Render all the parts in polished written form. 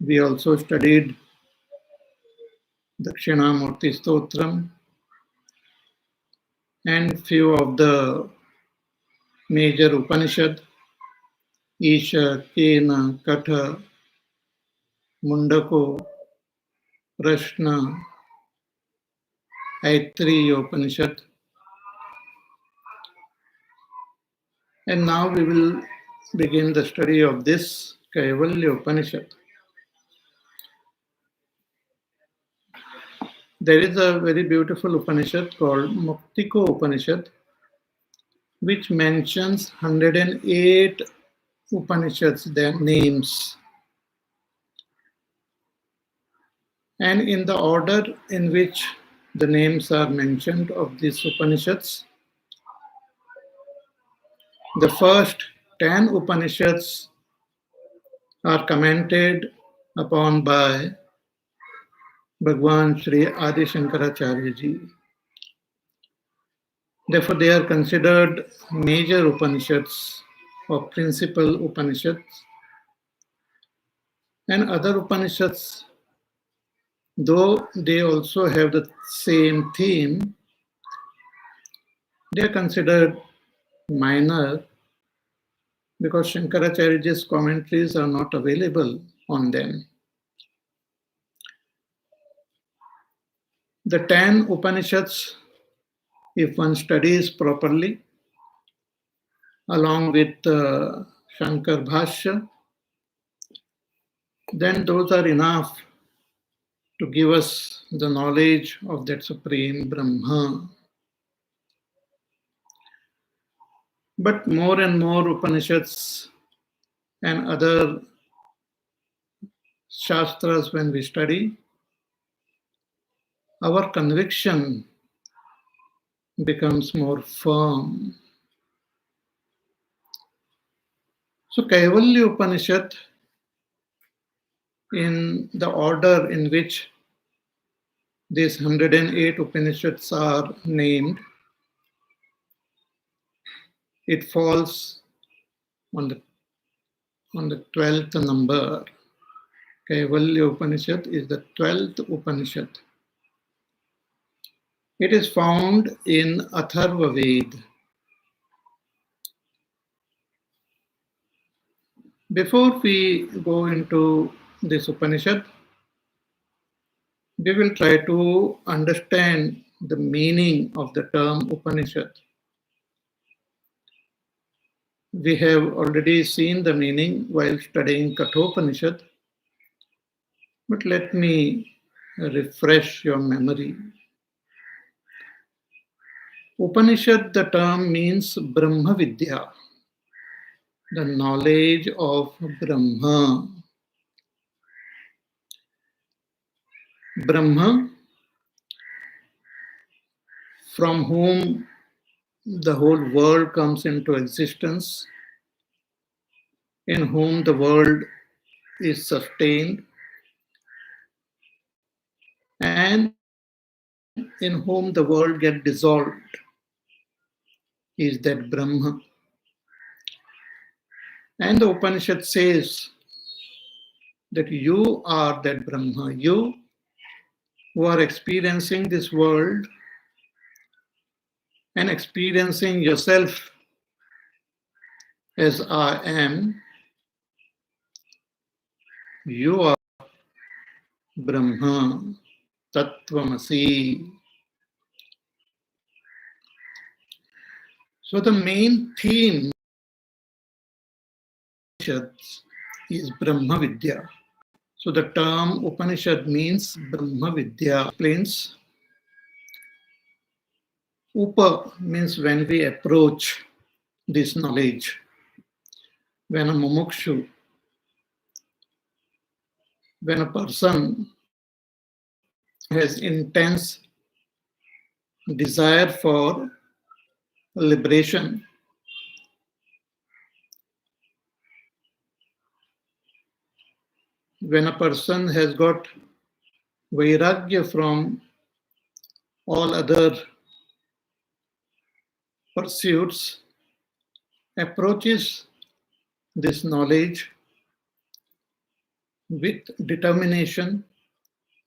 We also studied Dakshinamurti Stotram and few of the major Upanishad, Isha, Kena, Katha, Mundako, Prashna, Aitri Upanishad. And now we will begin the study of this Kaivalya Upanishad. There is a very beautiful Upanishad called Muktiko Upanishad, which mentions 108 Upanishads, their names. And in the order in which the names are mentioned of these Upanishads, the first 10 Upanishads are commented upon by Bhagwan Sri Adi Shankaracharya ji. Therefore, they are considered major Upanishads or principal Upanishads. And other Upanishads, though they also have the same theme, they are considered minor because Shankaracharya's commentaries are not available on them. The 10 Upanishads, if one studies properly, along with Shankar Bhashya, then those are enough to give us the knowledge of that Supreme Brahma. But more and more Upanishads and other Shastras, when we study, our conviction becomes more firm. So Kaivalya Upanishad, in the order in which these 108 Upanishads are named, it falls on the 12th number. Kaivalya Upanishad is the 12th Upanishad. It is found in Atharva Ved. Before we go into this Upanishad, we will try to understand the meaning of the term Upanishad. We have already seen the meaning while studying Kathopanishad, but let me refresh your memory. Upanishad, the term means Brahma Vidya, the knowledge of Brahma. Brahma, from whom the whole world comes into existence, in whom the world is sustained, and in whom the world gets dissolved, is that Brahma. And the Upanishad says that you are that Brahma. You who are experiencing this world and experiencing yourself as I am, you are Brahma, Tattvamasi. So the main theme is Brahma Vidya. So the term Upanishad means Brahma Vidya. Explains Upa means when we approach this knowledge. When a mumukshu, when a person has intense desire for liberation, when a person has got vairagya from all other pursuits, approaches this knowledge, with determination,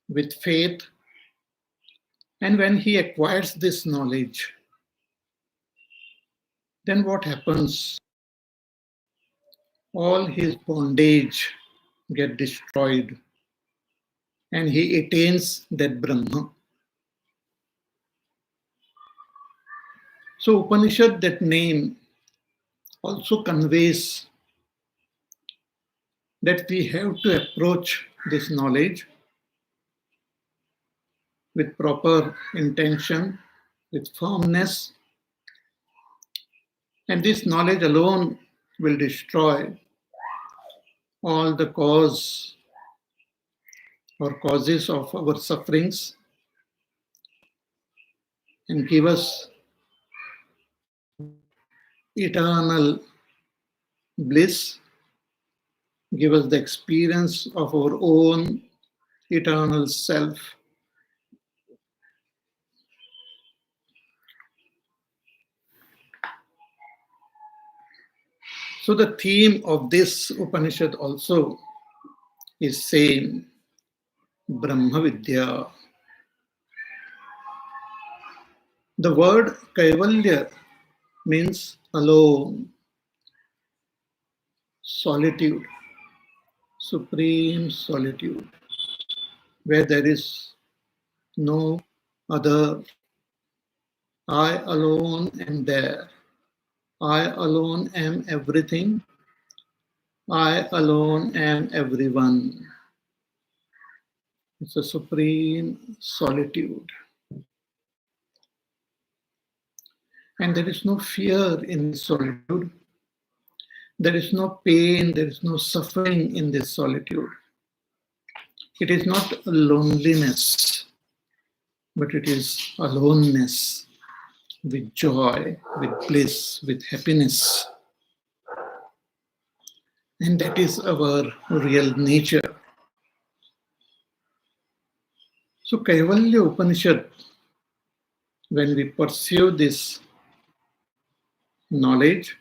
with faith. And when he acquires this knowledge, then what happens? All his bondage get destroyed and he attains that Brahma. So Upanishad, that name also conveys that we have to approach this knowledge with proper intention, with firmness, and this knowledge alone will destroy all the cause or causes of our sufferings and give us eternal bliss, give us the experience of our own eternal self. So the theme of this Upanishad also is same, Brahma Vidya. The word Kaivalya means alone, solitude, supreme solitude, where there is no other. I alone am there. I alone am everything. I alone am everyone. It's a supreme solitude. And there is no fear in solitude. There is no pain, there is no suffering in this solitude. It is not loneliness, but it is aloneness with joy, with bliss, with happiness. And that is our real nature. So Kaivalya Upanishad, when we pursue this knowledge,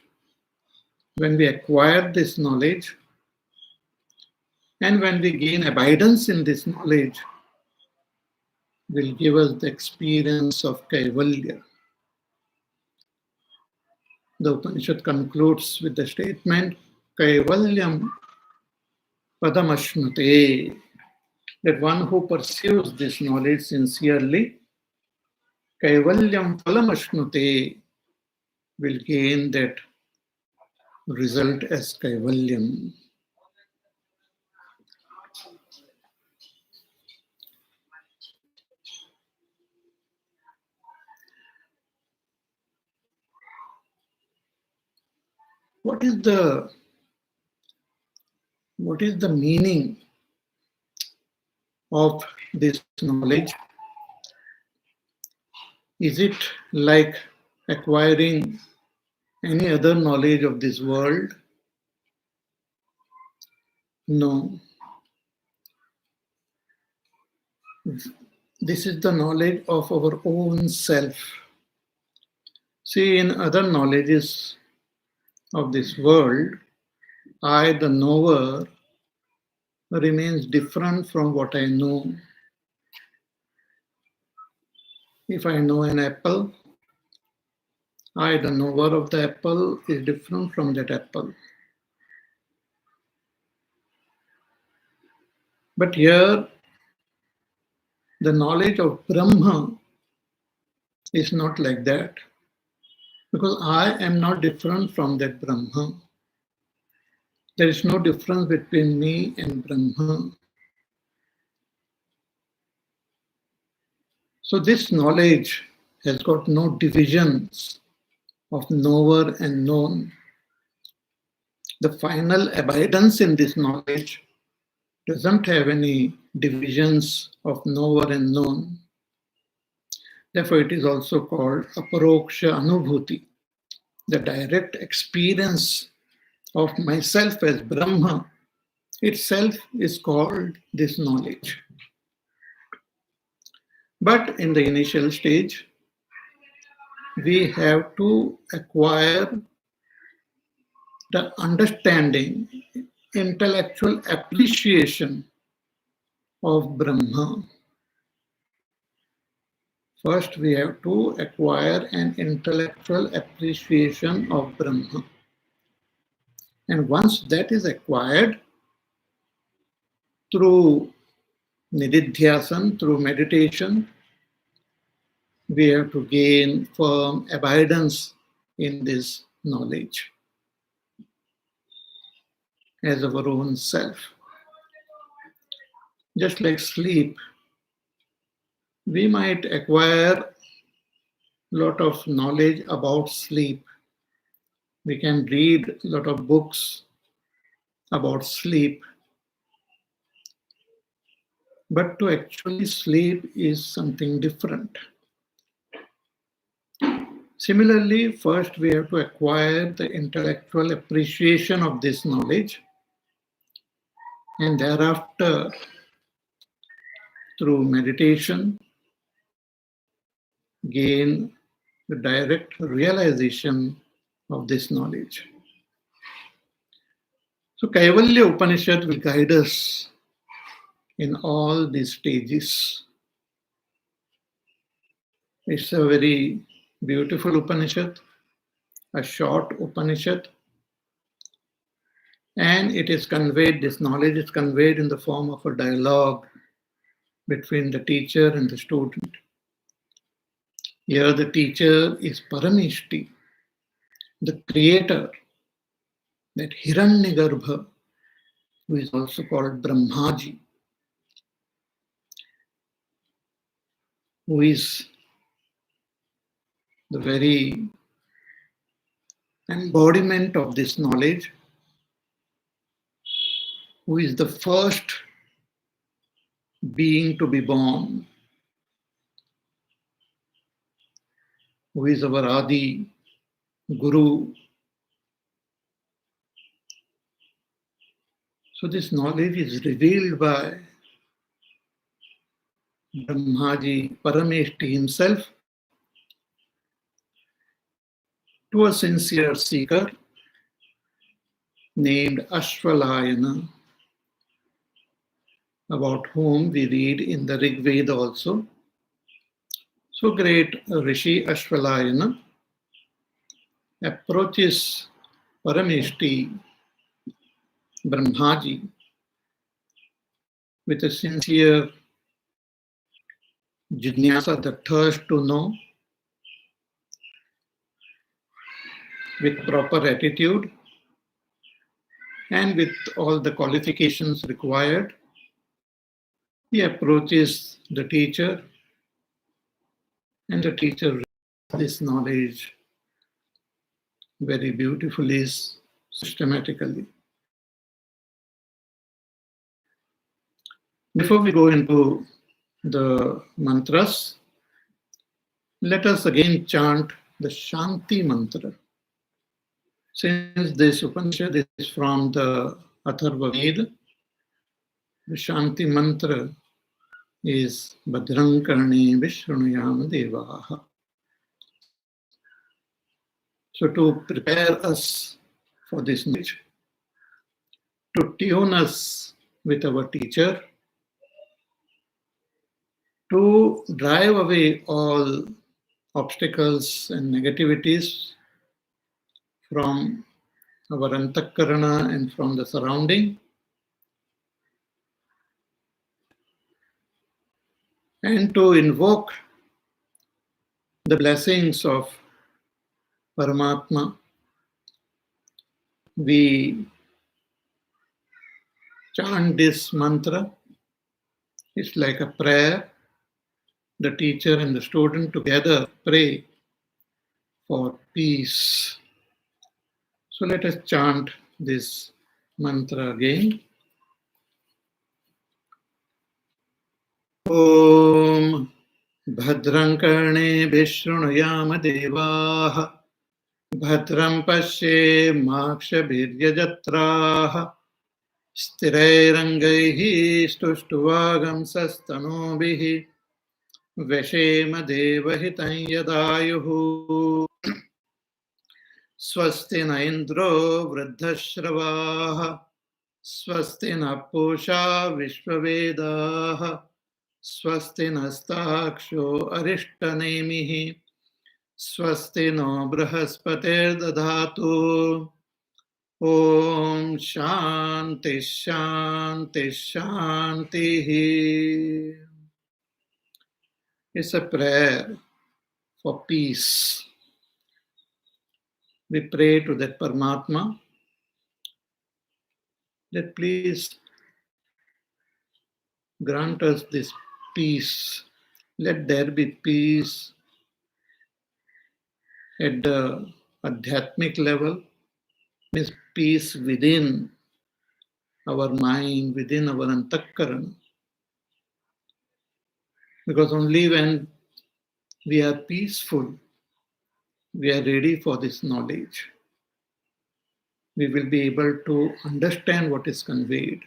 when we acquire this knowledge, and when we gain abidance in this knowledge, will give us the experience of Kaivalya. The Upanishad concludes with the statement, Kaivalyam Padamashnute, that one who pursues this knowledge sincerely, Kaivalyam Palamashnute, will gain that result as Kaivalyam. What is the meaning of this knowledge? Is it like acquiring any other knowledge of this world? No. This is the knowledge of our own self. See, in other knowledges of this world, I, the knower, remains different from what I know. If I know an apple, I, the knower of the apple, is different from that apple. But here, the knowledge of Brahma is not like that, because I am not different from that Brahma. There is no difference between me and Brahma. So this knowledge has got no divisions of knower and known. The final abidance in this knowledge doesn't have any divisions of knower and known. Therefore, it is also called aparoksha anubhuti, the direct experience of myself as Brahma itself is called this knowledge. But in the initial stage, we have to acquire the understanding intellectual appreciation of Brahma. First, we have to acquire an intellectual appreciation of Brahma. And once that is acquired through nididhyasan, through meditation, we have to gain firm abidance in this knowledge as our own self. Just like sleep, we might acquire a lot of knowledge about sleep. We can read a lot of books about sleep. But to actually sleep is something different. Similarly, first we have to acquire the intellectual appreciation of this knowledge, and thereafter, through meditation, gain the direct realization of this knowledge. So Kaivalya Upanishad will guide us in all these stages. It's a very beautiful Upanishad, a short Upanishad, and it is conveyed, this knowledge is conveyed in the form of a dialogue between the teacher and the student. Here the teacher is Paramishti, the creator, that Hiranyagarbha, who is also called Brahmaji, who is the very embodiment of this knowledge, who is the first being to be born, who is our Adi Guru. So this knowledge is revealed by Brahmaji, Parameshti himself, to a sincere seeker named Ashvalayana, about whom we read in the Rig Veda also. So great Rishi Ashvalayana approaches Parameshti, Brahmaji, with a sincere jnana, the thirst to know, with proper attitude and with all the qualifications required. He approaches the teacher, and the teacher reads this knowledge very beautifully, systematically. Before we go into the mantras, let us again chant the Shanti mantra. Since this Upanishad is from the Atharva Veda, the Shanti mantra is Bhadram Karne Vishrunuyam Devaha. So to prepare us for this knowledge, to tune us with our teacher, to drive away all obstacles and negativities from our antakarana and from the surrounding, and to invoke the blessings of Paramatma, we chant this mantra. It's like a prayer. The teacher and the student together pray for peace. So let us chant this mantra again. Om Bhadram Karne Vishrunuyama Devaha Bhadram Pashe Makshabhiryajatraha Sthirairangai Stuštuvagam Sastanobihi Veshema Devahitam Yadayuhu Swasti na Indro Vruddhashravaha Swasti na Pusha Vishwavedaha Swasti nastaksho Arishtanemihi Swasti no Brahaspatir Dadhatu Om Shanti Shanti Shanti. It's a prayer for peace. We pray to that Paramatma that please grant us this peace. Let there be peace at the adhyatmic level, means peace within our mind, within our antakarana. Because only when we are peaceful, we are ready for this knowledge. We will be able to understand what is conveyed.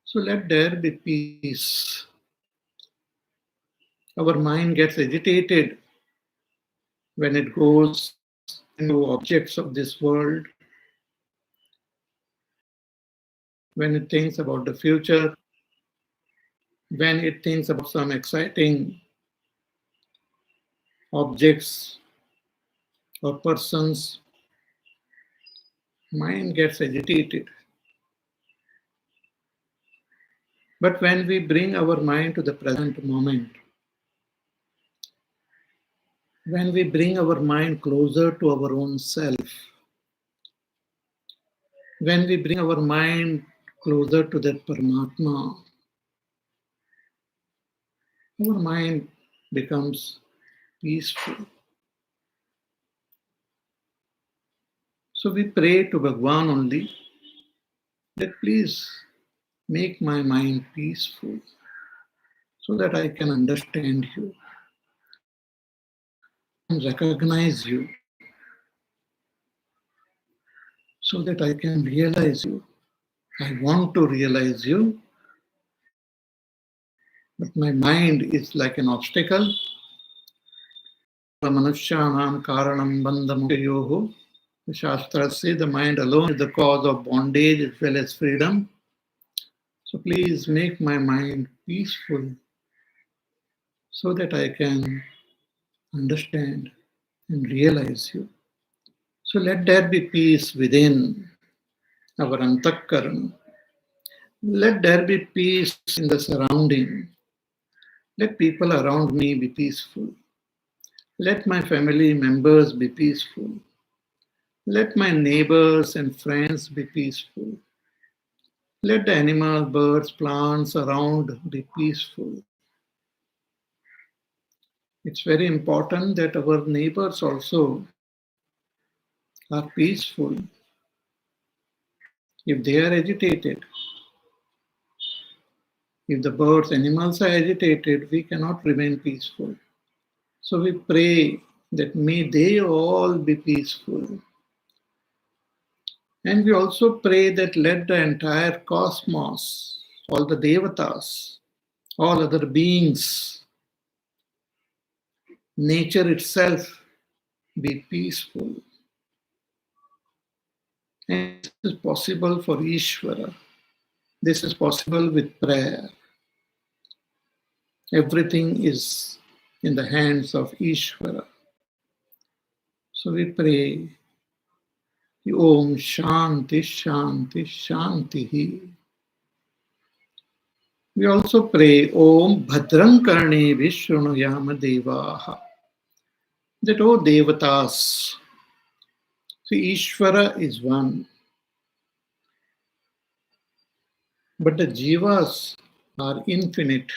So let there be peace. Our mind gets agitated when it goes into objects of this world, when it thinks about the future, when it thinks about some exciting objects or persons, mind gets agitated. But when we bring our mind to the present moment, when we bring our mind closer to our own self, when we bring our mind closer to that Paramatma, our mind becomes peaceful. So we pray to Bhagwan only that please make my mind peaceful so that I can understand you, so that I can recognize you, so that I can realize you. I want to realize you, but my mind is like an obstacle. Manusyanam karanam bandhamukayoho. The Shastras say the mind alone is the cause of bondage as well as freedom. So please make my mind peaceful so that I can understand and realize you. So let there be peace within our antakarana. Let there be peace in the surrounding. Let people around me be peaceful. Let my family members be peaceful. Let my neighbors and friends be peaceful. Let the animals, birds, plants around be peaceful. It's very important that our neighbors also are peaceful. If they are agitated, if the birds, animals are agitated, we cannot remain peaceful. So we pray that may they all be peaceful. And we also pray that let the entire cosmos, all the devatas, all other beings, nature itself be peaceful. And this is possible for Ishvara. This is possible with prayer. Everything is in the hands of Ishvara. So we pray, Om Shanti Shanti Shanti. We also pray, Om Bhadram Karne Vishnuyama Devaha. That, O Devatas, see, Ishvara is one, but the Jivas are infinite.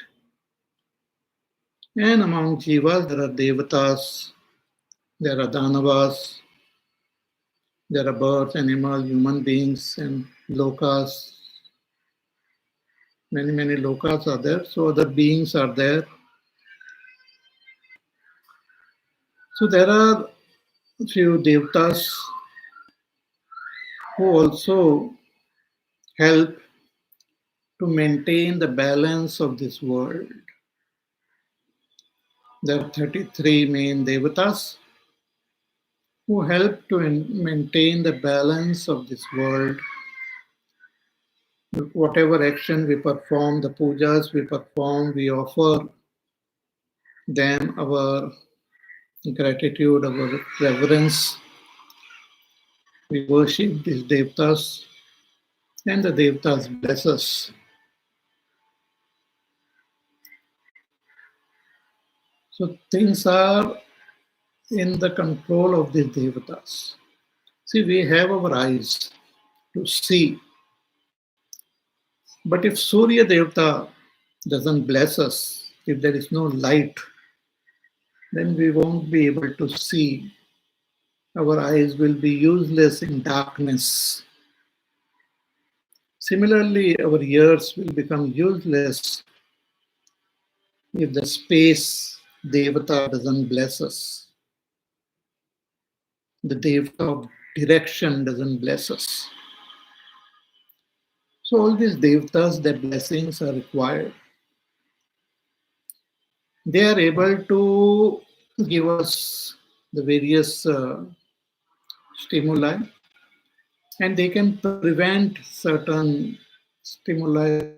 And among Jivas, there are Devatas, there are Danavas, there are birds, animals, human beings, and Lokas. Many, many Lokas are there, so other beings are there. So there are few Devatas who also help to maintain the balance of this world. There are 33 main Devatas who help to maintain the balance of this world Whatever action we perform, the pujas we perform, we offer them our gratitude, our reverence. We worship these devtas, and the devtas bless us. So things are in the control of these devatas. See, we have our eyes to see, but if Surya Devata doesn't bless us, if there is no light, then we won't be able to see. Our eyes will be useless in darkness. Similarly, our ears will become useless if the space Devata doesn't bless us. The Devata of direction doesn't bless us. So all these Devatas, their blessings are required. They are able to give us the various stimuli, and they can prevent certain stimuli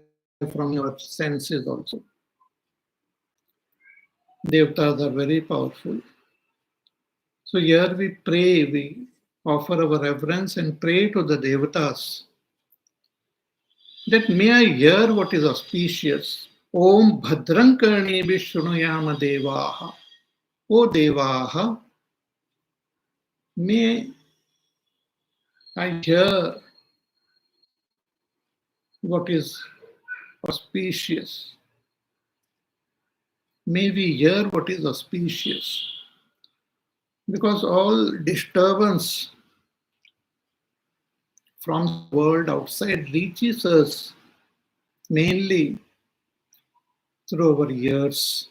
from your senses also. Devatas are very powerful. So here we pray, we offer our reverence and pray to the Devatas that may I hear what is auspicious. Om Bhadran Karni Vishnuyama Devaha. O Devaha, may I hear what is auspicious. May we hear what is auspicious. Because all disturbance from the world outside reaches us mainly through our ears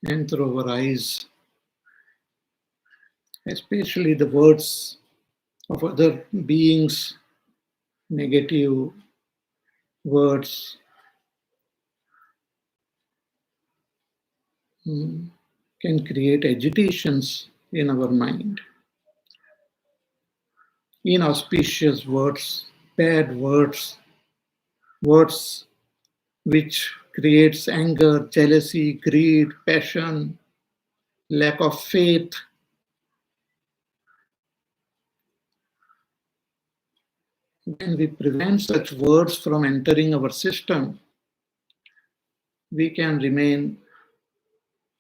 and through our eyes, especially the words of other beings, negative words can create agitations in our mind. Inauspicious words, bad words, words which creates anger, jealousy, greed, passion, lack of faith. When we prevent such words from entering our system, we can remain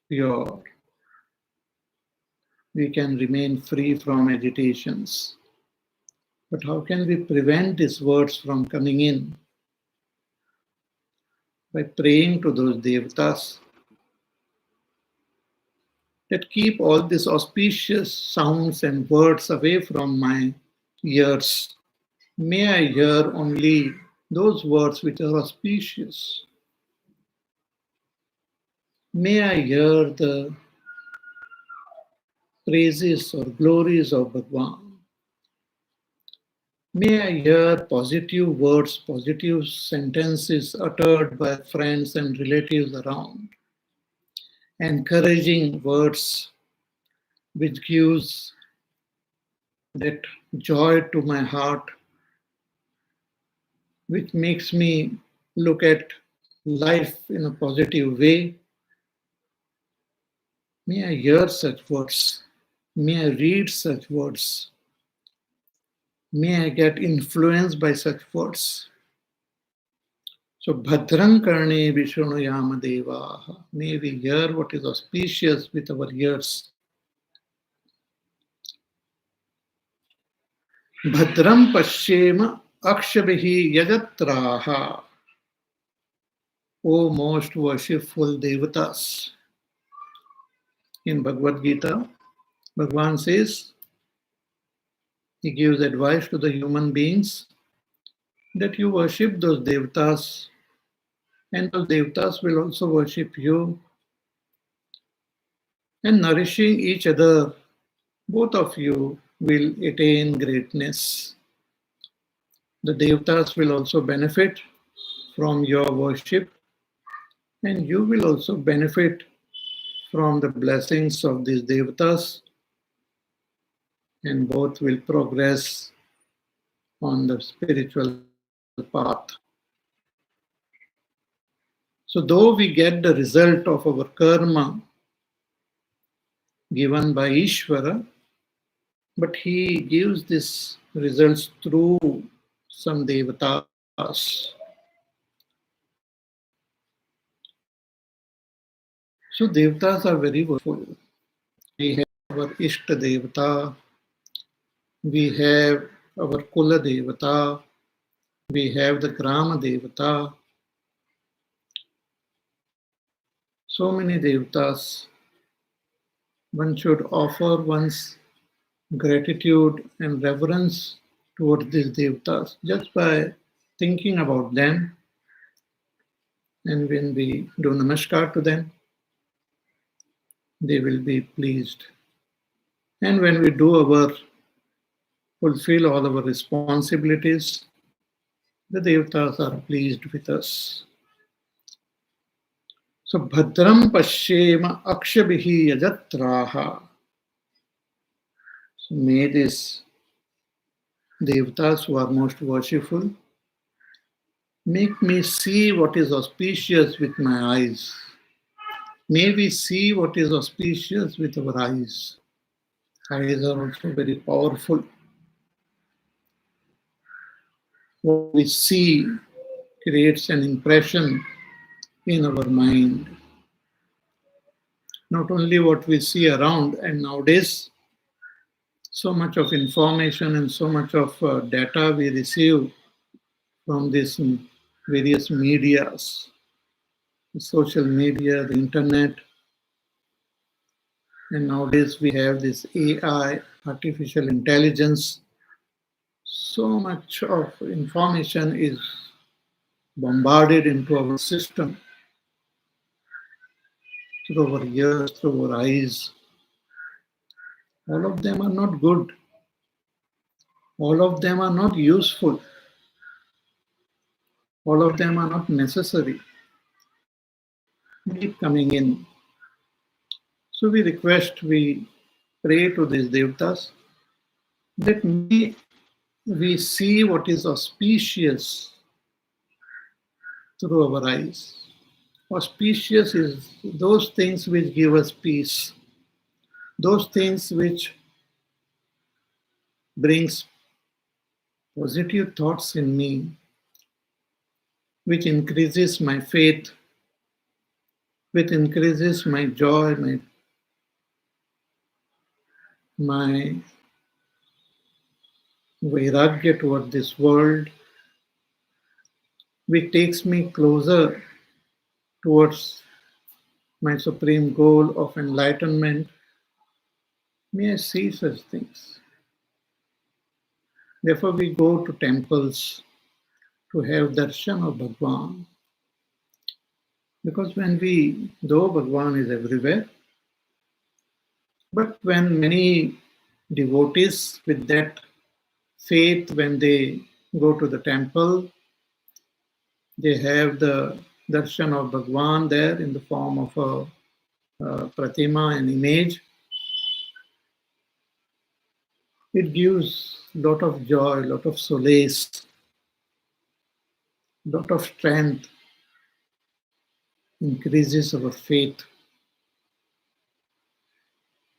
pure. We can remain free from agitations. But how can we prevent these words from coming in? By praying to those devatas that keep all these auspicious sounds and words away from my ears. May I hear only those words which are auspicious. May I hear the praises or glories of Bhagwan. May I hear positive words, positive sentences uttered by friends and relatives around. Encouraging words which gives that joy to my heart, which makes me look at life in a positive way. May I hear such words. May I read such words. May I get influenced by such words. So, Bhadran Karne Vishnuyama Devaha. May we hear what is auspicious with our ears. Bhadram Pashyema Akshabihi Yajatraha. O most worshipful Devatas. In Bhagavad Gita, Bhagavan says, he gives advice to the human beings that you worship those devatas, and those devatas will also worship you. And nourishing each other, both of you will attain greatness. The devatas will also benefit from your worship, and you will also benefit from the blessings of these devatas, and both will progress on the spiritual path. So though we get the result of our karma given by Ishvara, but he gives these results through some devatas. So devatas are very worthwhile. We have our Ishta Devata, we have our Kula Devata, we have the Grama Devata. So many devatas. One should offer one's gratitude and reverence towards these devatas just by thinking about them. And when we do namaskar to them, they will be pleased. And when we do fulfill all our responsibilities, the devatas are pleased with us. So Bhadram Pashyema Akshabhihi Yajatraha. So may these devatas who are most worshipful make me see what is auspicious with my eyes. May we see what is auspicious with our eyes. Eyes are also very powerful. What we see creates an impression in our mind. Not only what we see around, and nowadays, so much of information and so much of data we receive from these various medias, the social media, the internet, and nowadays we have this AI, artificial intelligence. So much of information is bombarded into our system through our ears, through our eyes. All of them are not good. All of them are not useful. All of them are not necessary. Keep coming in. So we pray to these devatas that may we see what is auspicious through our eyes. Auspicious is those things which give us peace, those things which brings positive thoughts in me, which increases my faith, which increases my joy, my vairagya toward this world, which takes me closer towards my supreme goal of enlightenment. May I see such things. Therefore, we go to temples to have darshan of Bhagwan. Because though Bhagwan is everywhere, but when many devotees with that faith, when they go to the temple, they have the darshan of Bhagwan there in the form of a pratima, an image. It gives a lot of joy, a lot of solace, a lot of strength, increases our faith.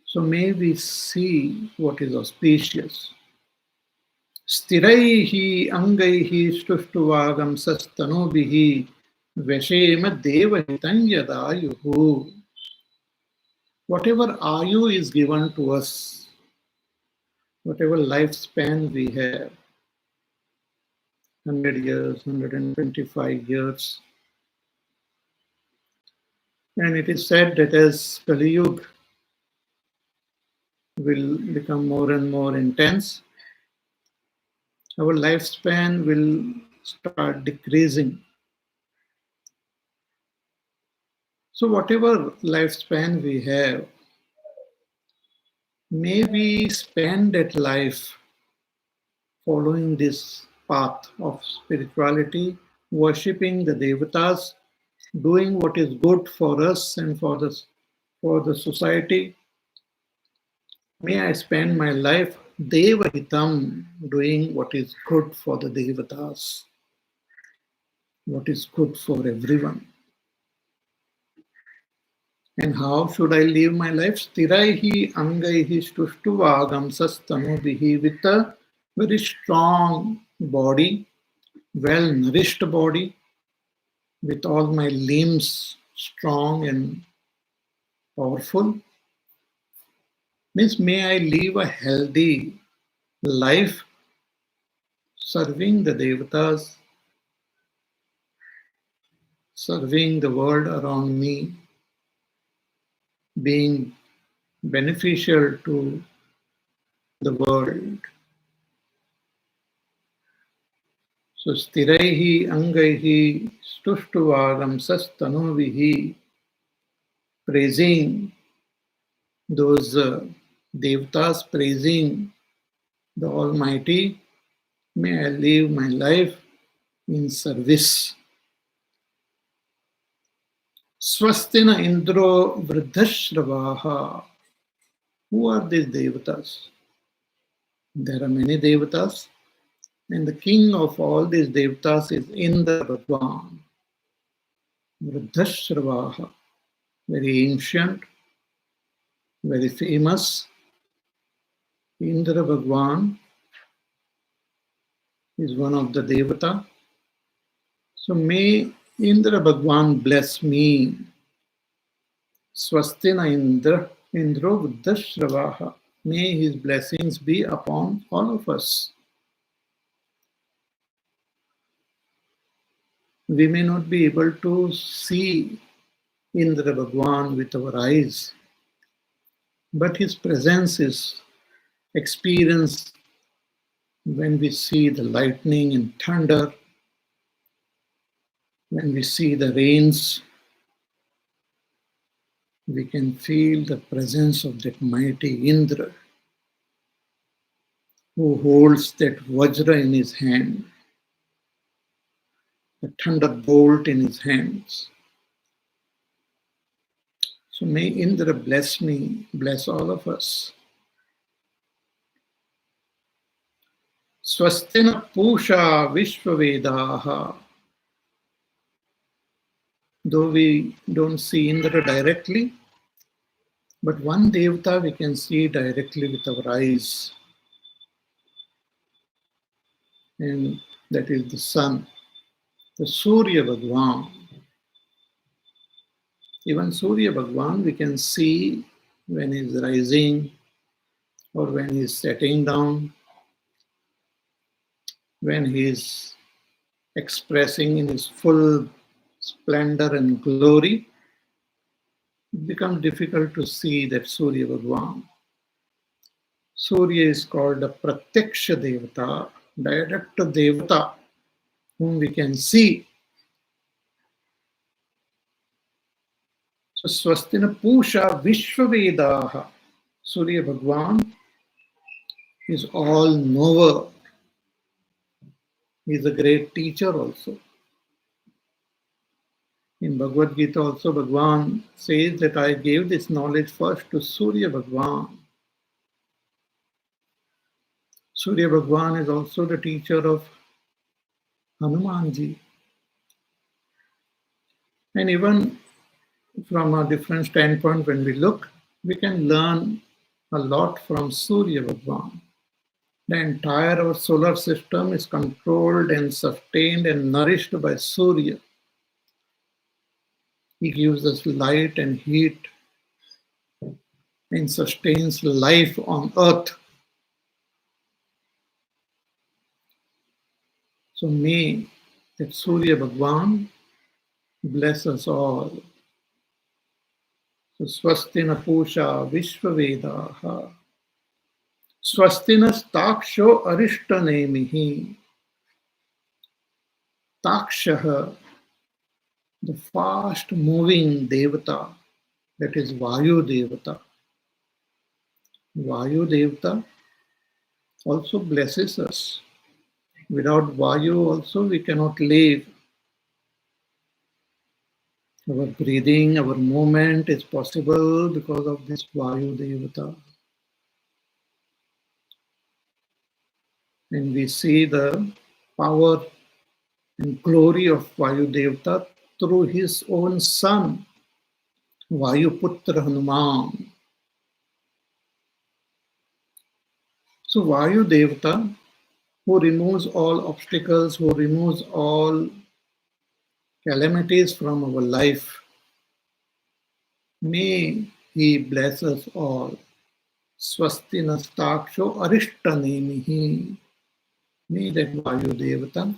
So may we see what is auspicious. Sthiraihi angaihi stuštuvagam sastanobihi veshema devahitam yadayuhu. Whatever ayu is given to us, whatever lifespan we have, 100 years, 125 years, and it is said that as Kali Yuga will become more and more intense, our lifespan will start decreasing. So whatever lifespan we have, may we spend that life following this path of spirituality, worshipping the devatas, doing what is good for us and for the society. May I spend my life devahitam, doing what is good for the devatas. what is good for everyone. And how should I live my life? Sthiraihi angaihi stuštuvagam sastanubihi, with a very strong body, well nourished body, with all my limbs strong and powerful. Means may I live a healthy life serving the devatas, serving the world around me, being beneficial to the world. So sthiraihi angaihi stuštuvagam sastanuvihi, praising those devatas, praising the Almighty, may I live my life in service. Swastina Indro Vridhashravaha. Who are these devatas? There are many devatas, and the king of all these devatas is Indra Bhagwan. Vridhashravaha, very ancient, very famous. Indra Bhagwan is one of the devata. So may Indra Bhagwan bless me. Swastina Indro Vridhashravaha. May his blessings be upon all of us. We may not be able to see Indra Bhagwan with our eyes, but his presence is experienced when we see the lightning and thunder, when we see the rains. We can feel the presence of that mighty Indra who holds that Vajra in his hand, the thunderbolt in his hands. So may Indra bless me, bless all of us. Swastina Pusha Vishwavedaha. Though we don't see Indra directly, but one Devata we can see directly with our eyes. And that is the sun, the Surya Bhagwan. Even Surya Bhagwan we can see when he is rising or when he is setting down, when he is expressing in his full splendor and glory. It becomes difficult to see that Surya Bhagwan. Surya is called a Pratyaksha Devata, direct Devata, whom we can see. So Swastina Pusha Vishwavedaha. Surya Bhagwan is all knower. He is a great teacher also. In Bhagavad Gita also Bhagwan says that I gave this knowledge first to Surya Bhagwan. Surya Bhagwan is also the teacher of Hanumanji. And even from a different standpoint, when we look, we can learn a lot from Surya Bhagwan. The entire our solar system is controlled and sustained and nourished by Surya. He gives us light and heat and sustains life on earth. So may that Surya Bhagwan bless us all. So Swastina Pusha Vishwavedaha. Swastina Staksho Arishtanemihi. Takshaha, the fast moving Devata, that is Vayu Devata. Vayu Devata also blesses us. Without Vayu also we cannot live. Our breathing, our movement is possible because of this Vayu Devata. And we see the power and glory of Vayu Devata through his own son, Vayuputra Hanuman. So Vayu Devata, who removes all obstacles, who removes all calamities from our life, may he bless us all. Swasti nastaksho arishtanemihi. May that Vayu Devata,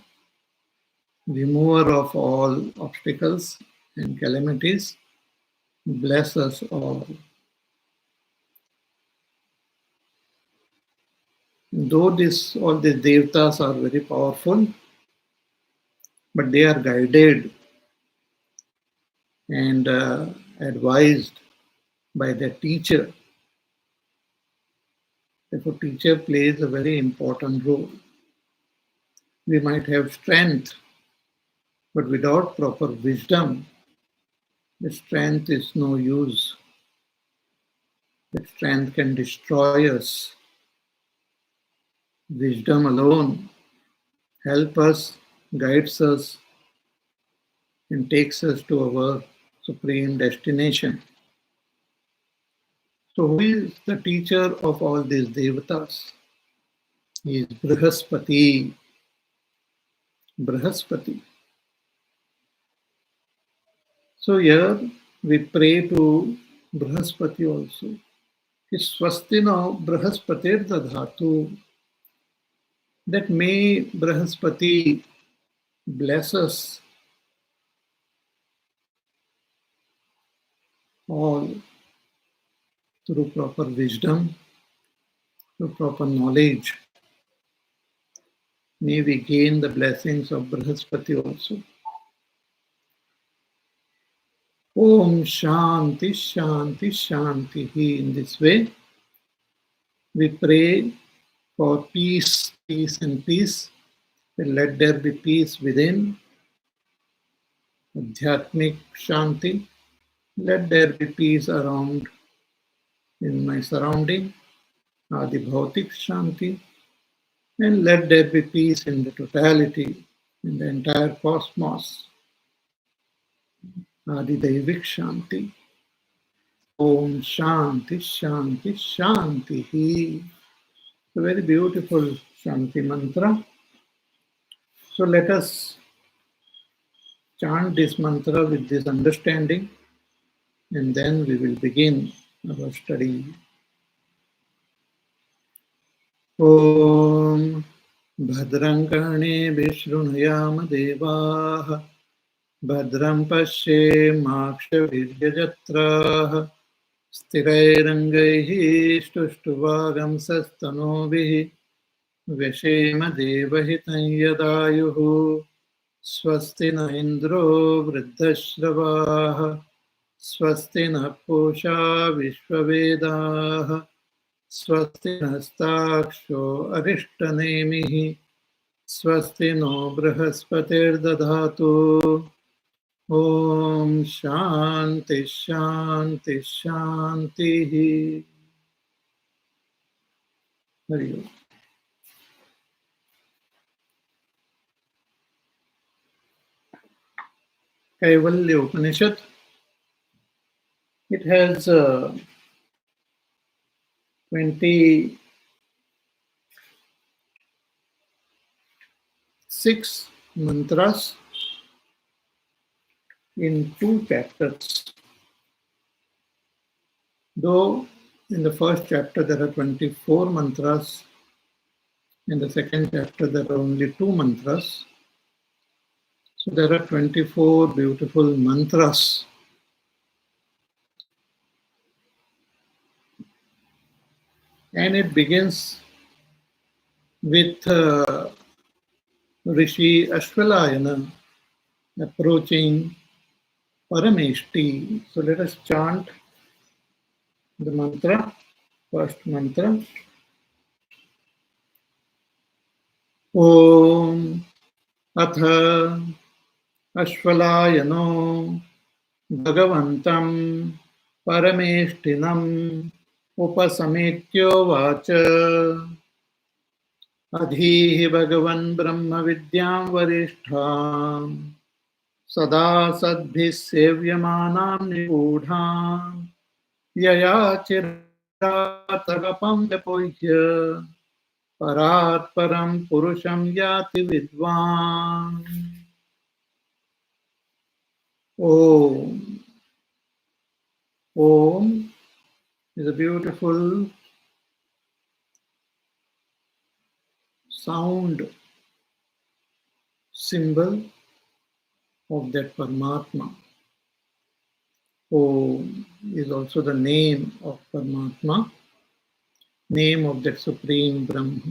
remover of all obstacles and calamities, bless us all. Though all these devatas are very powerful, but they are guided and advised by their teacher. Therefore, teacher plays a very important role. We might have strength, but without proper wisdom, the strength is no use. That strength can destroy us. Wisdom alone helps us, guides us, and takes us to our supreme destination. So, who is the teacher of all these devatas? He is Brihaspati. Brihaspati. So, here we pray to Brihaspati also. Swastino Brihaspati Dadhatu. That may Brihaspati bless us all through proper wisdom, through proper knowledge. May we gain the blessings of Brihaspati also. Om Shanti Shanti Shanti. In this way, we pray for peace, peace and peace. Let there be peace within, Adhyatmik Shanti. Let there be peace around in my surrounding, Adi Bhautik Shanti. And let there be peace in the totality, in the entire cosmos, Adi Daivik Shanti. Om Shanti Shanti Shanti. A very beautiful Shanti mantra. So let us chant this mantra with this understanding, and then we will begin our study. Om Bhadram Karne Vishrunayama Devaha Bhadram Pashe Makshaviryajatraha Stirairangaihi Stuštuvagam Sastanovihi Veshema Devahitam Yadayuhu Swasti na Indro Vriddhashravaha Swasti na Pusha Vishwavedaha Swasti nastaksho arishtanemihi Swasti no Brihaspatir Dadhatu. Om Shanti Shanti Shanti. Hari Om. Kaivalya Upanishad. It has 26 mantras in 2 chapters. Though in the first chapter there are 24 mantras, in the second chapter there are only 2 mantras. So there are 24 beautiful mantras. And it begins with Rishi Ashvalayana approaching Parameshti. So let us chant the mantra, first mantra. Om Atha Ashvalayano Bhagavantam Parameshtinam Upasametyo Vacha Adhihi Bhagavan Brahma Vidyam Varishtham Sada Sadbhi Sevyamanam Nigudham Yaya Chiratagapam Vyapohya Parat Param Purusham Yati Vidvan. Om. Om is a beautiful sound symbol of that Paramatma. Om is also the name of Paramatma, name of that Supreme Brahma.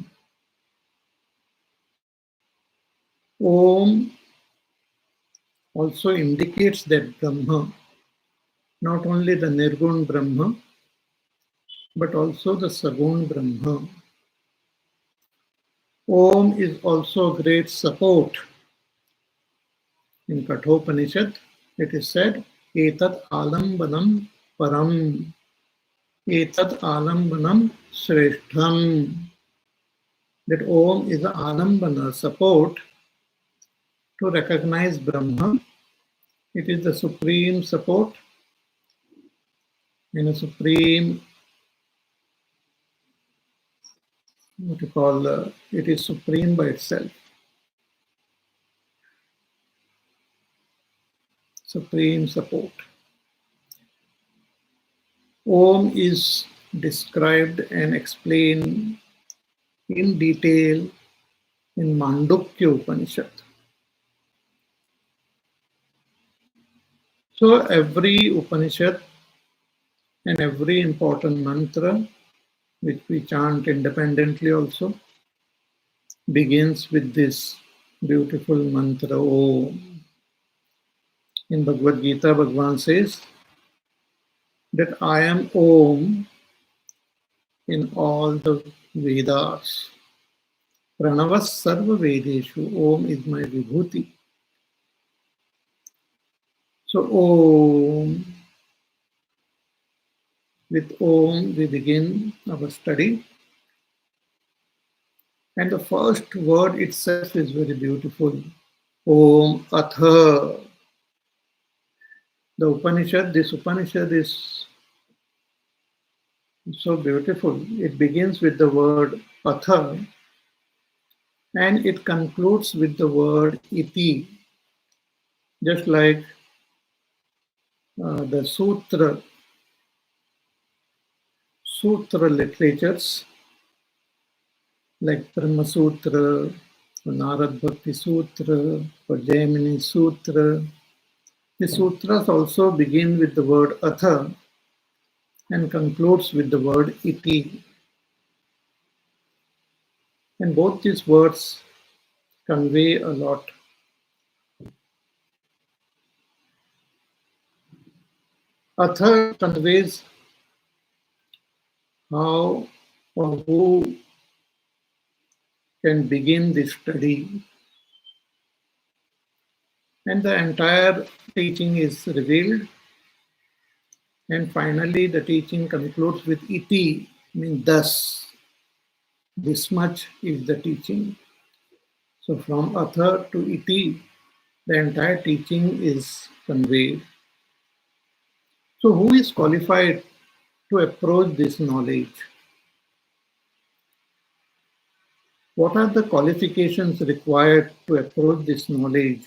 Om also indicates that Brahma, not only the Nirgun Brahma, but also the Sagun Brahma. Om is also great support. In Kathopanishad, it is said, Etat alambanam param, Etat alambanam shreshtham. That Om is the alambana, support to recognize Brahma. It is the supreme support and a supreme, what you call, it is supreme by itself. Supreme support. Om is described and explained in detail in Mandukya Upanishad. So every Upanishad and every important mantra which we chant independently also begins with this beautiful mantra Om. In Bhagavad Gita, Bhagavan says that I am Om in all the Vedas. Pranavas Sarva Vedeshu. Om is my Vibhuti. So Om, with Om we begin our study. And the first word itself is very beautiful. Om Atha. The Upanishad, this Upanishad is so beautiful. It begins with the word Atha and it concludes with the word Iti. Just like the sutra literatures like Brahma Sutra, or Narad Bhakti Sutra, or Jaimini Sutra. The sutras also begin with the word Atha and concludes with the word Iti. And both these words convey a lot. Atha conveys how or who can begin this study. And the entire teaching is revealed. And finally, the teaching concludes with iti, means thus. This much is the teaching. So from atha to iti, the entire teaching is conveyed. So who is qualified to approach this knowledge? What are the qualifications required to approach this knowledge?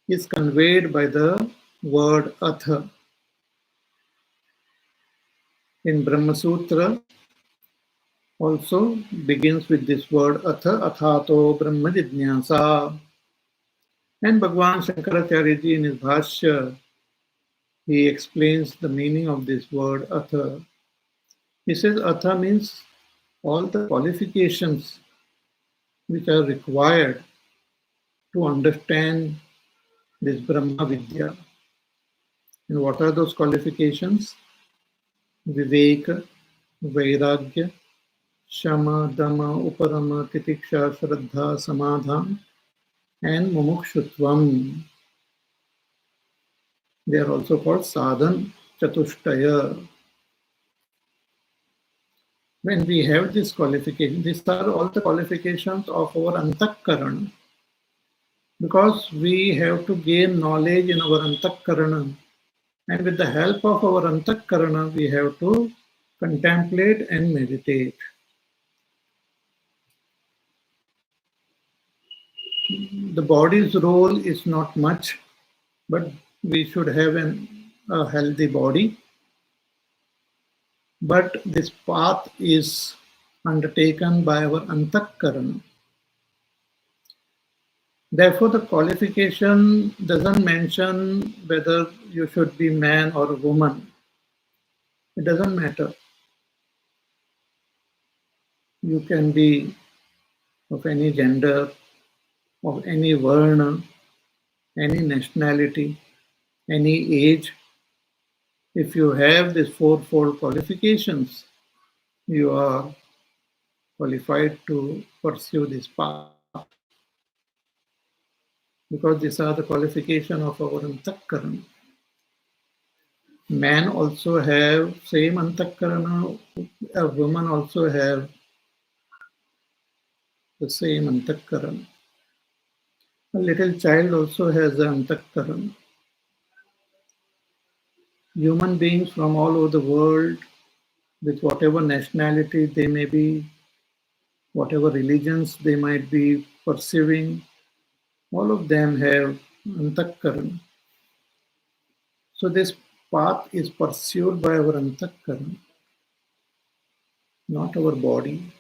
Is conveyed by the word atha. In Brahma Sutra also begins with this word atha, athato brahma jidnyasa. And Bhagavan Shankaracharya ji in his Bhashya, he explains the meaning of this word atha. He says atha means all the qualifications which are required to understand this Brahma Vidya. And what are those qualifications? Viveka, Vairagya, Shama, Dama, Uparama, Titiksha, Shraddha, Samadhan, and Mumukshutvam. They are also called Sadhan Chatushtaya. When we have this qualification, these are all the qualifications of our antakarana, because we have to gain knowledge in our antakarana, and with the help of our antakarana, we have to contemplate and meditate. The body's role is not much, but we should have a healthy body. But this path is undertaken by our antakarana. Therefore, the qualification doesn't mention whether you should be man or woman. It doesn't matter. You can be of any gender, of any varna, any nationality, any age. If you have these fourfold qualifications, you are qualified to pursue this path. Because these are the qualification of our antakarana. Man also have same antakarana, a woman also have the same antakarana. A little child also has an antakarana. Human beings from all over the world, with whatever nationality they may be, whatever religions they might be pursuing, all of them have antakarana. So this path is pursued by our antakarana, not our body.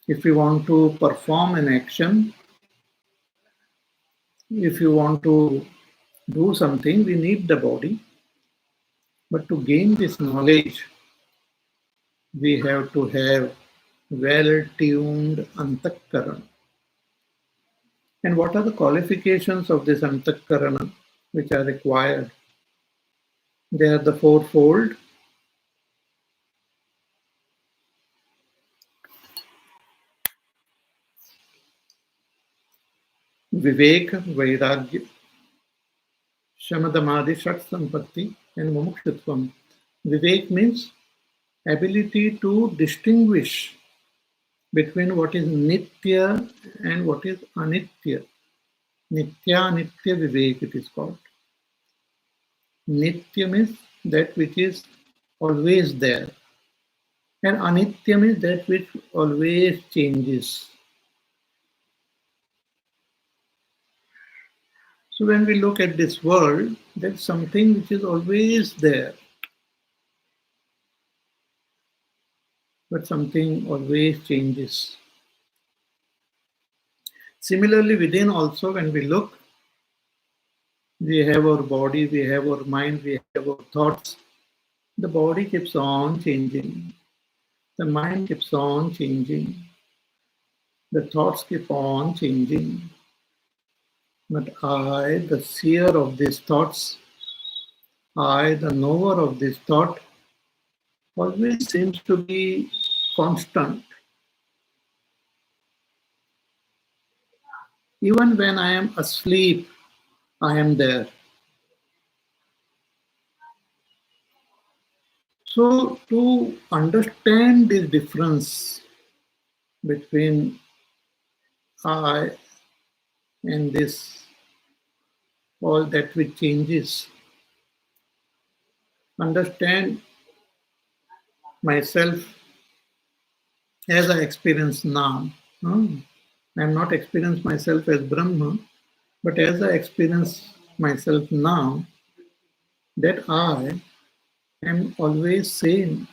If we want to perform an action, if you want to do something, we need the body. But to gain this knowledge, we have to have well-tuned antakarana. And what are the qualifications of this antakarana which are required? They are the fourfold. Vivek, Vairagya, Shamadamadi, Shat Sampatti, and Mumukshutvam. Vivek means ability to distinguish between what is nitya and what is anitya. Nitya anitya vivek it is called. Nitya means that which is always there, and anitya means that which always changes. So when we look at this world, there's something which is always there, but something always changes. Similarly, within also, when we look, we have our body, we have our mind, we have our thoughts. The body keeps on changing. The mind keeps on changing. The thoughts keep on changing. But I, the seer of these thoughts, I, the knower of this thought, always seems to be constant. Even when I am asleep, I am there. So, to understand this difference between I and this, all that which changes, understand myself as I experience now. I am not experience myself as Brahma, but as I experience myself now, that I am always same.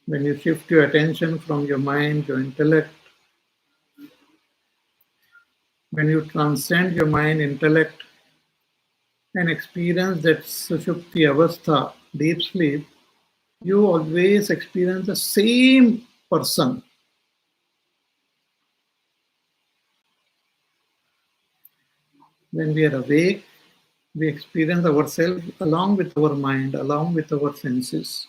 When you shift your attention from your mind, your intellect, when you transcend your mind, intellect, and experience that sushupti avastha, deep sleep, you always experience the same person. When we are awake, we experience ourselves along with our mind, along with our senses.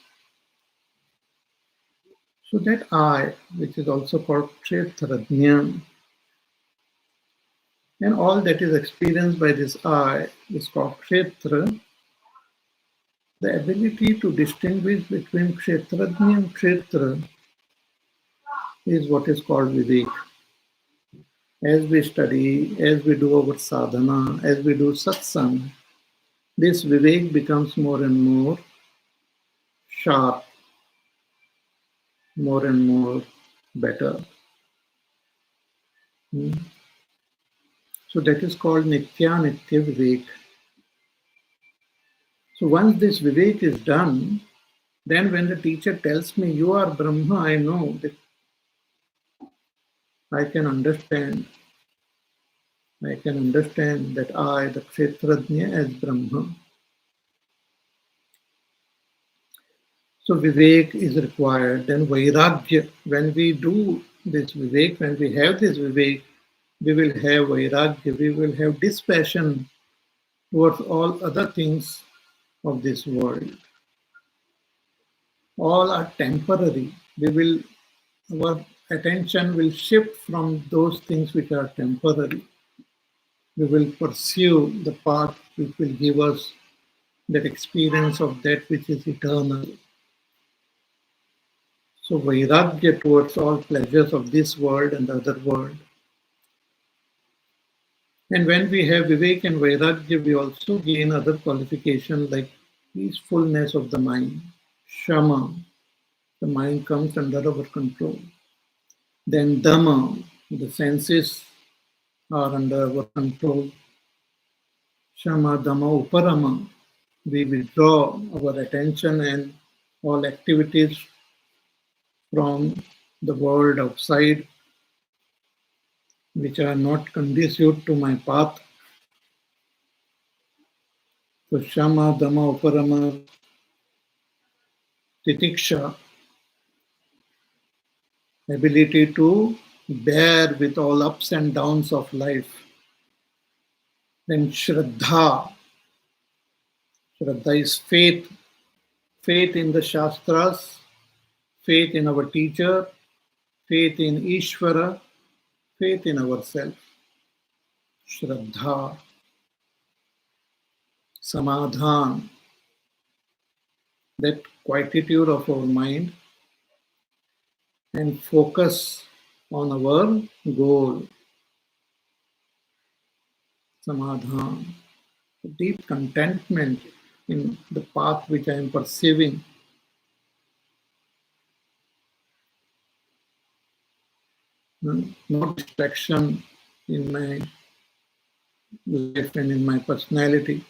So that I, which is also called Kshetrajna, and all that is experienced by this I is called Kshetra. The ability to distinguish between Kshetrajna and Kshetra is what is called Vivek. As we study, as we do our sadhana, as we do satsang, this Vivek becomes more and more sharp, more and more better. Hmm. So that is called Nitya Nitya Vivek. So once this Vivek is done, then when the teacher tells me, you are Brahma, I know that I can understand. I can understand that I, the Kshetrajna, as Brahma. So Vivek is required. Then Vairagya, when we do this Vivek, when we have this Vivek, we will have Vairagya, we will have dispassion towards all other things of this world. All are temporary. Our attention will shift from those things which are temporary. We will pursue the path which will give us that experience of that which is eternal. So Vairagya towards all pleasures of this world and the other world. And when we have Vivek and Vairagya, we also gain other qualifications like peacefulness of the mind, Shama, the mind comes under our control. Then Dhamma, the senses are under our control. Shama, Dhamma, Uparama, we withdraw our attention and all activities from the world outside which are not conducive to my path. So Shama, Dhamma, Uparama, Titiksha, ability to bear with all ups and downs of life. Then Shraddha, Shraddha is faith, faith in the Shastras, faith in our teacher, faith in Ishvara, faith in ourselves. Shraddha, Samadhan, that quietude of our mind and focus on our goal. Samadhan, deep contentment in the path which I am perceiving. No distraction in my life and in my personality.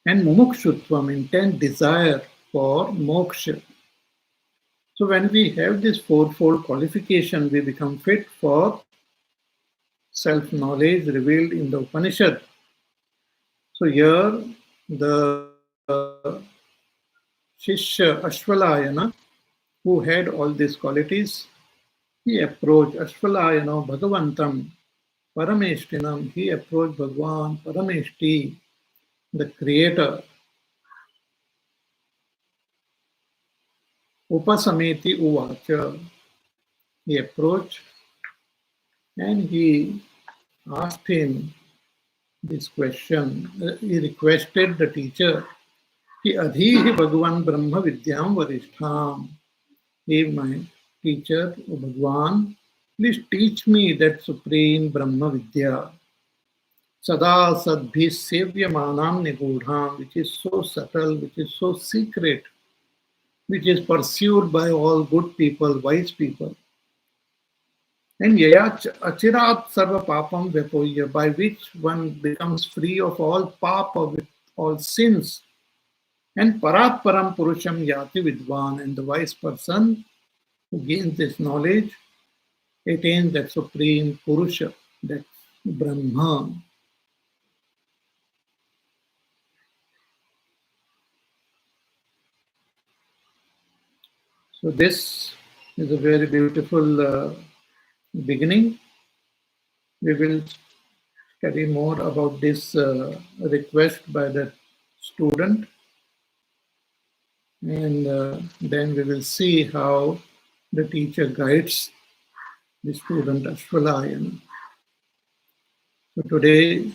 And mumukshutvam, intense desire for moksha. So when we have this fourfold qualification, we become fit for self-knowledge revealed in the Upanishad. So here the Shishya Ashvalayana, who had all these qualities, he approached Ashvalayana Bhagavantam Parameshtinam, he approached Bhagwan Parameshti, the creator. Upasameti Uvacha, he approached and he asked him this question. He requested the teacher, कि adhihi Bhagavan Brahma Vidyam Varishtham. Hey, my teacher, O Bhagwan, please teach me that supreme Brahma Vidya. Sada Sadbhi Sevyamanam Nigudham, which is so subtle, which is so secret, which is pursued by all good people, wise people. And Yaya Achirat Sarva Papam Vepoya, by which one becomes free of all papa, with all sins. And Parat Param Purusham Yati Vidwan, and the wise person who gains this knowledge attains that supreme Purusha, that Brahma. So this is a very beautiful beginning. We will study more about this request by the student, and then we will see how the teacher guides the student Ashvalayana. So today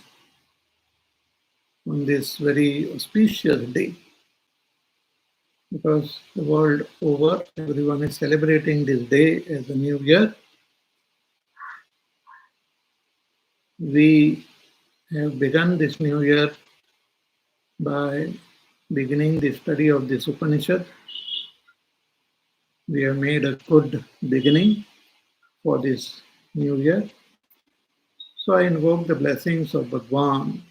on this very auspicious day, because the world over, everyone is celebrating this day as a new year. We have begun this new year by beginning the study of this Upanishad. We have made a good beginning for this new year. So I invoke the blessings of Bhagwan,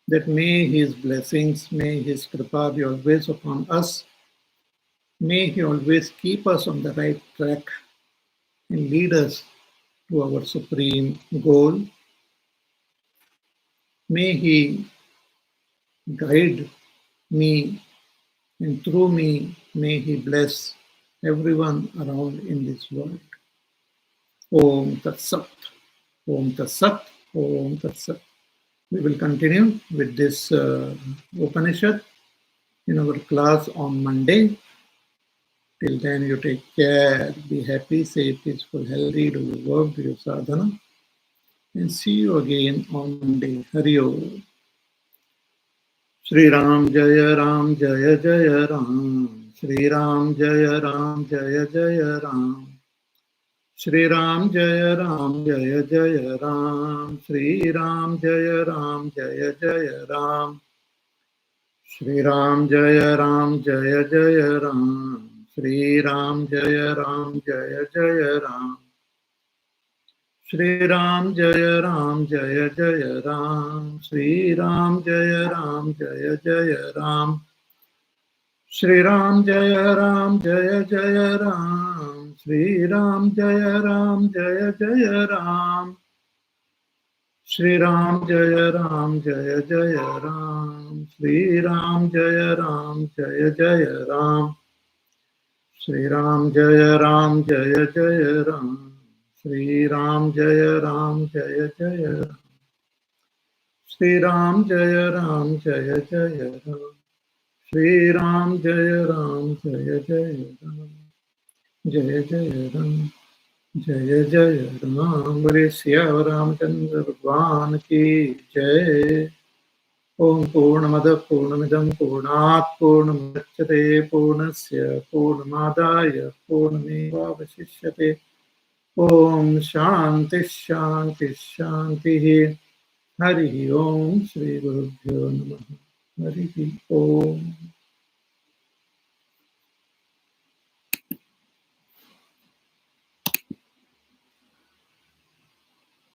that may his blessings, may his kripa be always upon us. May he always keep us on the right track and lead us to our supreme goal. May he guide me, and through me, may he bless everyone around in this world. Om Tat Sat, Om Tat Sat, Om Tat Sat. We will continue with this Upanishad in our class on Monday. Till then, you take care, be happy, safe, peaceful, healthy, do your work, do your sadhana, and see you again on Monday. Hari Om. Shri Ram Jaya Ram Jaya Jaya Ram. Shri Ram Jaya Ram Jaya Jaya Ram. Shri Ram Jaya Ram Jaya Jaya Ram. Shri Ram Jaya Ram Jaya Jaya Ram. Shri Ram Jaya Ram Jaya Jaya Ram. Shri Ram Jaya Ram Jaya Jaya Ram. Shri Ram Jaya Ram Jaya Jaya Ram. Shri Ram Jaya Ram Jaya Jaya Ram. Shri Ram Jaya Ram Jaya Jaya Ram. Shri Ram Jaya Ram Jaya Jaya Ram. Shri Ram Jaya Ram Jaya Jaya Ram. Shri Ram Jaya Ram Jaya Jaya Ram. Shri Ram Jaya Ram Jaya Jaya Ram. Shri Ram Jaya Ram Jaya Jaya Ram. Shri Ram Jaya Ram Jaya Jaya Ram. Shri Ram Jaya Ram Jaya Jaya Ram. Jaya Jaya Ram. Jaya Jaya Ram. Bari Siya Ramchandra Bhagwan ki Jai. Om Purnamada Purnamidam Purnat Purnamudachyate Purnasya Purnamadaya Purnamevavasishyate. Om Shanti Shanti Shanti. Hari Om Shri Gurubhyo Namaha. Hari Om.